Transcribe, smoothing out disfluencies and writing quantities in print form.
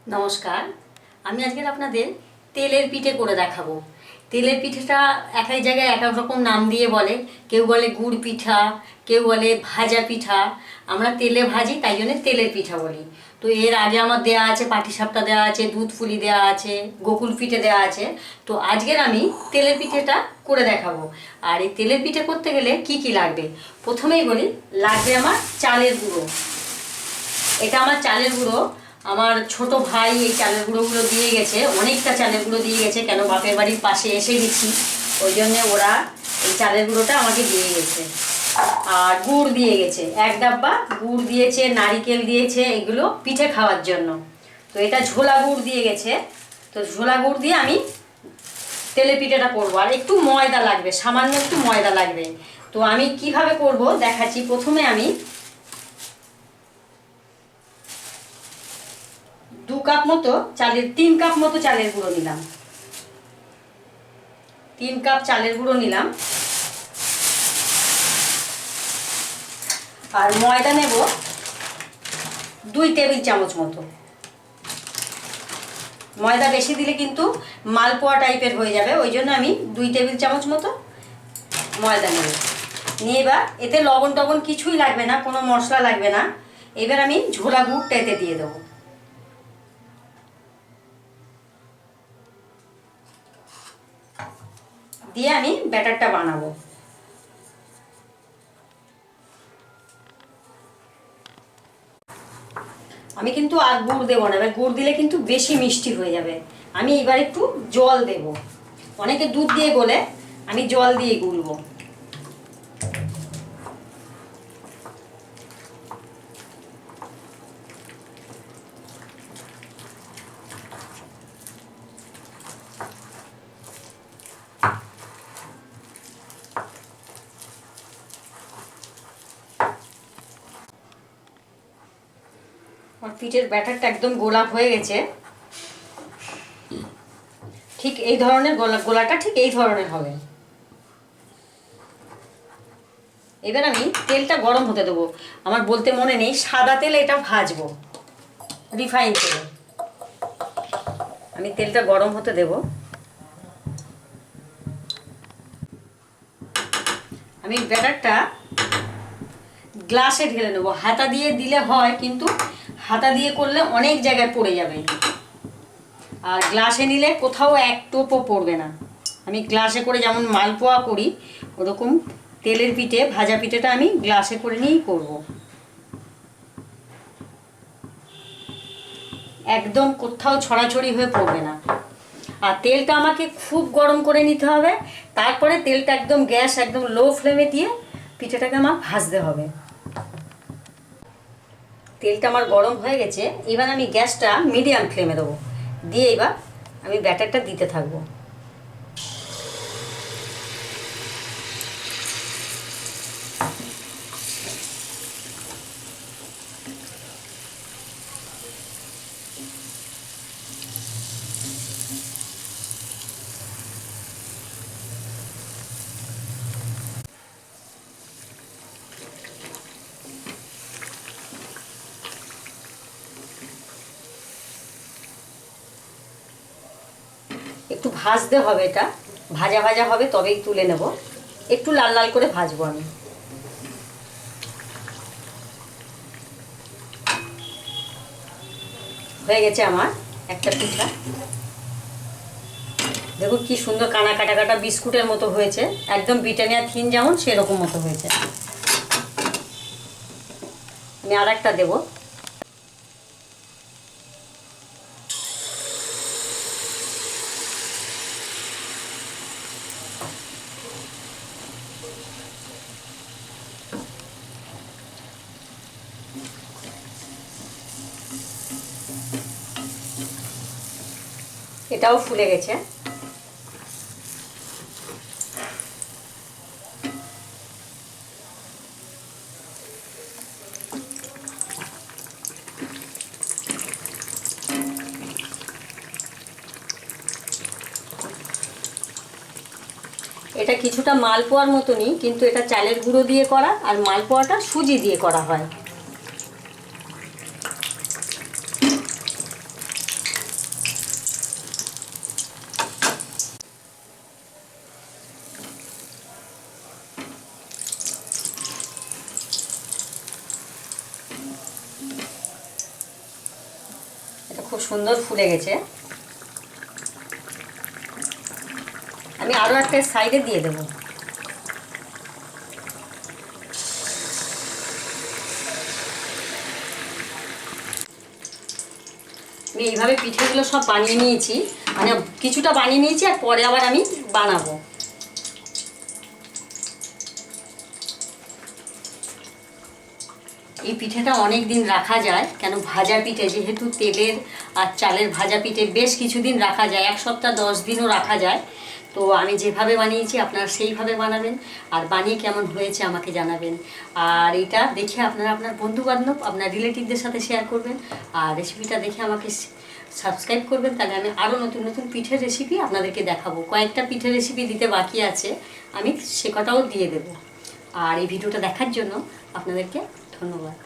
নমস্কার। আমি আজকে আপনাদের তেলের পিঠে করে দেখাবো। তেলের পিঠেটা এক এক জায়গায় এক এক রকম নাম দিয়ে বলে। কেউ বলে গুড় পিঠা, কেউ বলে ভাজা পিঠা। আমরা তেলে ভাজি, তাই জন্য তেলের পিঠা বলি। তো এর আগে আমার দেওয়া আছে পাটিসাপটা, দেওয়া আছে দুধ পুলি, দেওয়া আছে গোকুল পিঠে দেওয়া আছে। তো আজকের আমি তেলের পিঠেটা করে দেখাবো। আর এই তেলের পিঠে করতে গেলে কি কি লাগবে প্রথমেই বলি। লাগবে আমার চালের গুঁড়ো। এটা আমার চালের গুঁড়ো। আমার ছোট ভাই এই চালের গুঁড়োগুলো দিয়ে গেছে, অনেকটা চালের গুঁড়ো দিয়ে গেছে, কেন বাপের বাড়ির পাশে এসে গেছি, ওই জন্যে ওরা এই চালের গুঁড়োটা আমাকে দিয়ে গেছে। আর গুড় দিয়ে গেছে, এক ডাব্বা গুড় দিয়েছে, নারিকেল দিয়েছে, এগুলো পিঠে খাওয়ার জন্য। তো এটা ঝোলা গুড় দিয়ে গেছে। তো ঝোলা গুড় দিয়ে আমি তেলে পিঠেটা করবো। আর একটু ময়দা লাগবে, সামান্য একটু ময়দা লাগবে। তো আমি কিভাবে করব দেখাচ্ছি। প্রথমে আমি 2 কাপ মতো চালের 3 কাপ মতো চালের গুঁড়ো নিলাম। 3 কাপ চালের গুঁড়ো নিলাম। আর ময়দা নেব 2 টেবিল চামচ মতো। ময়দা বেশি দিলে কিন্তু মালপোয়া টাইপের হয়ে যাবে, ওই জন্য আমি 2 টেবিল চামচ মতো ময়দা নেব। নিয়ে এবার এতে লবণ টবণ কিছুই লাগবে না, কোনো মশলা লাগবে না। এবার আমি ঝোলা গুড়টা এতে দিয়ে দেবো। দিয়ে আমি ব্যাটারটা বানাবো। আমি কিন্তু আর গুড় দেবো না, এবার গুড় দিলে কিন্তু বেশি মিষ্টি হয়ে যাবে। আমি এবার একটু জল দেব। অনেকে দুধ দিয়ে গোলে, আমি জল দিয়ে গুলবো। আমার পিঠের ব্যাটারটা একদম গোলা হয়ে গেছে। ঠিক এই ধরনের গোলাটা ঠিক এই ধরনের হবে। এবার আমি তেলটা গরম হতে দেবো। আমার বলতে মনে নেই, সাদা তেলে এটা ভাজবো, রিফাইন তেলে। আমি তেলটা গরম হতে দেব। আমি ব্যাটারটা গ্লাসে ঢেলে নেবো। হাতা দিয়ে দিলে হয়, কিন্তু হাতা দিয়ে করলে অনেক জায়গায় পড়ে যাবে। আর গ্লাসে নিলে কোথাও এক টোপও পড়বে না। আমি গ্লাসে করে যেমন মালপোয়া করি, ওরকম তেলের পিঠে, ভাজা পিঠেটা আমি গ্লাসে করে নিয়েই করব। একদম কোথাও ছড়াছড়ি হয়ে পড়বে না। আর তেলটা আমাকে খুব গরম করে নিতে হবে। তারপরে তেলটা একদম গ্যাস একদম লো ফ্লেমে দিয়ে পিঠেটাকে আমার ভাজতে হবে। তেলটা আমার গরম হয়ে গেছে। এবার আমি গ্যাসটা মিডিয়াম ফ্লেমে দেবো। দিয়ে এবার আমি ব্যাটারটা দিতে থাকবো। একটু ভাজতে হবে, এটা ভাজা ভাজা হবে, তবেই তুলে নেব। একটু লাল লাল করে ভাজবো আমি। হয়ে গেছে আমার একটা পিঠা। দেখুন কি সুন্দর কানা কাটা কাটা বিস্কুটের মতো হয়েছে, একদম ব্রিটানিয়া থিন যেমন সেরকম মতো হয়েছে। আমি আর একটা দেবো। এটাও ফুলে গেছে। এটা কিছুটা মালপোয়ার মতনই, কিন্তু এটা চালের গুঁড়ো দিয়ে করা, আর মালপোয়াটা সুজি দিয়ে করা হয়। এটা খুব সুন্দর ফুলে গেছে। আমি আরও একটা সাইডে দিয়ে দেবো। আমি এইভাবে পিঠেগুলো সব বানিয়ে নিয়েছি, মানে কিছুটা বানিয়ে নিয়েছি আর পরে আবার আমি বানাবো। এই পিঠেটা অনেক দিন রাখা যায়, কেন ভাজা পিঠে যেহেতু তেলের আর চালের ভাজা পিঠে বেশ কিছুদিন রাখা যায়, 1 সপ্তাহ 10 দিনও রাখা যায়। তো আমি যেভাবে বানিয়েছি আপনারা সেইভাবে বানাবেন, আর বানিয়ে কেমন হয়েছে আমাকে জানাবেন। আর এটা দেখে আপনারা আপনার বন্ধুবান্ধব আপনার রিলেটিভদের সাথে শেয়ার করবেন, আর রেসিপিটা দেখে আমাকে সাবস্ক্রাইব করবেন, তাহলে আমি আরও নতুন নতুন পিঠের রেসিপি আপনাদেরকে দেখাবো। কয়েকটা পিঠের রেসিপি দিতে বাকি আছে, আমি সে কটাও দিয়ে দেবো। আর এই ভিডিওটা দেখার জন্য আপনাদেরকে ধন্যবাদ।